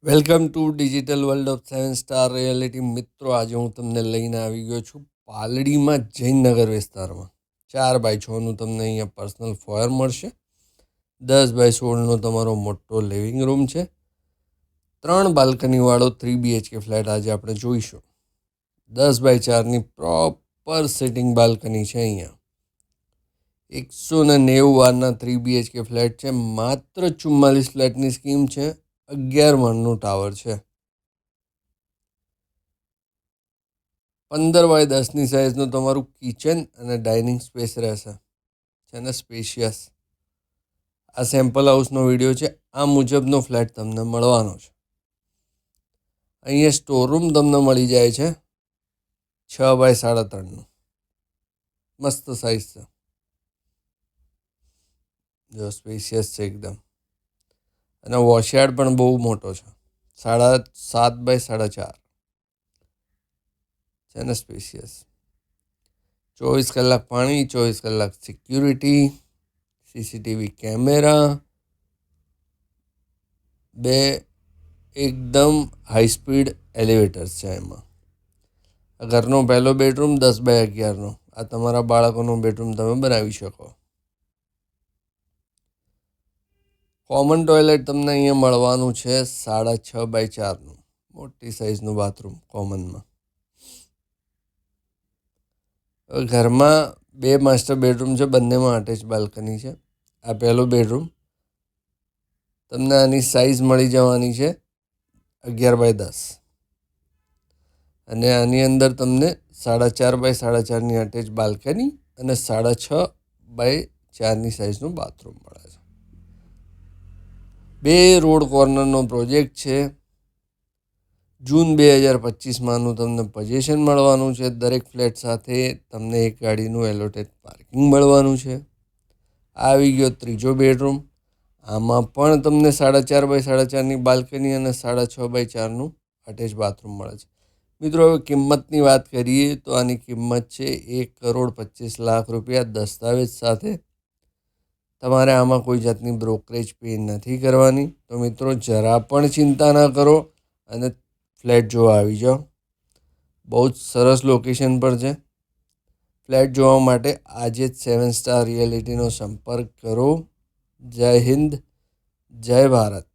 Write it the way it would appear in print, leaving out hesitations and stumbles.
Welcome to digital world of 7 star reality. મિત્રો, આજે હું તમને લઈને આવી ગયો છું પાલડીમાં જૈનનગર વિસ્તારમાં 4x6નું તમને અહીંયા પર્સનલ ફોયર મળશે. 10x16નો તમારો મોટો લિવિંગ રૂમ છે. 3 બાલ્કનીવાળો 3 BHK ફ્લેટ આજે આપણે જોઈશું. 10x4ની પ્રોપર સિટિંગ બાલ્કની છે. અહીંયા 190 વારના 3 BHK ફ્લેટ છે. માત્ર 44 ફ્લેટની સ્કીમ છે. 11 માળનું ટાવર છે. 15x10ની સાઇઝનું તમારું કિચન અને ડાઇનિંગ સ્પેસ રહેશે. છે ને સ્પેશિયસ. આ સેમ્પલ હાઉસનો વિડીયો છે. આ મુજબનો ફ્લેટ તમને મળવાનો છે. અહીંયા સ્ટોરરૂમ તમને મળી જાય છે 6x3નું. મસ્ત સાઇઝ છે. જો સ્પેશિયસ છે એકદમ. અને વોશયાર્ડ પણ બહુ મોટો છે. 7x4 છે ને સ્પેશિયસ. 24 કલાક પાણી, 24 કલાક સિક્યુરિટી, CCTV કેમેરા, 2 એકદમ હાઈ સ્પીડ એલિવેટર્સ છે એમાં. ઘરનો પહેલો બેડરૂમ 10x11નો. આ તમારા બાળકોનો બેડરૂમ તમે બનાવી શકો. કોમન ટોયલેટ તમને અહીંયા મળવાનું છે 6.5x4નું. મોટી સાઇઝનું બાથરૂમ કોમનમાં. ઘરમાં 2 માસ્ટર બેડરૂમ છે. બંનેમાં અટેચ બાલ્કની છે. આ પહેલો બેડરૂમ તમને આની સાઇઝ મળી જવાની છે 11x10. અને આની અંદર તમને 4.5x4ની અટેચ બાલ્કની અને 6.5x4ની સાઇઝનું બાથરૂમ મળે છે. 2 રોડ કોર્નરનો પ્રોજેક્ટ છે. જૂન 2025માંનું તમને પોઝેશન મળવાનું છે. દરેક ફ્લેટ સાથે તમને એક ગાડીનું એલોટેડ પાર્કિંગ મળવાનું છે. આવી ગયો ત્રીજો બેડરૂમ. આમાં પણ તમને 4.5x4ની બાલ્કની અને 6.5x4નું અટેચ બાથરૂમ મળે છે. મિત્રો, હવે કિંમતની વાત કરીએ તો આની કિંમત છે 1,25,00,000 રૂપિયા દસ્તાવેજ સાથે. તમારે આમાં કોઈ જાતની બ્રોકરેજ પે નથી કરવાની. તો મિત્રો, જરા પણ ચિંતા ના કરો અને ફ્લેટ જોવા આવી જાઓ. બહુ જ સરસ લોકેશન પર છે. ફ્લેટ જોવા માટે આજે જ 7 સ્ટાર રિયાલિટીનો સંપર્ક કરો. જય હિન્દ, જય ભારત.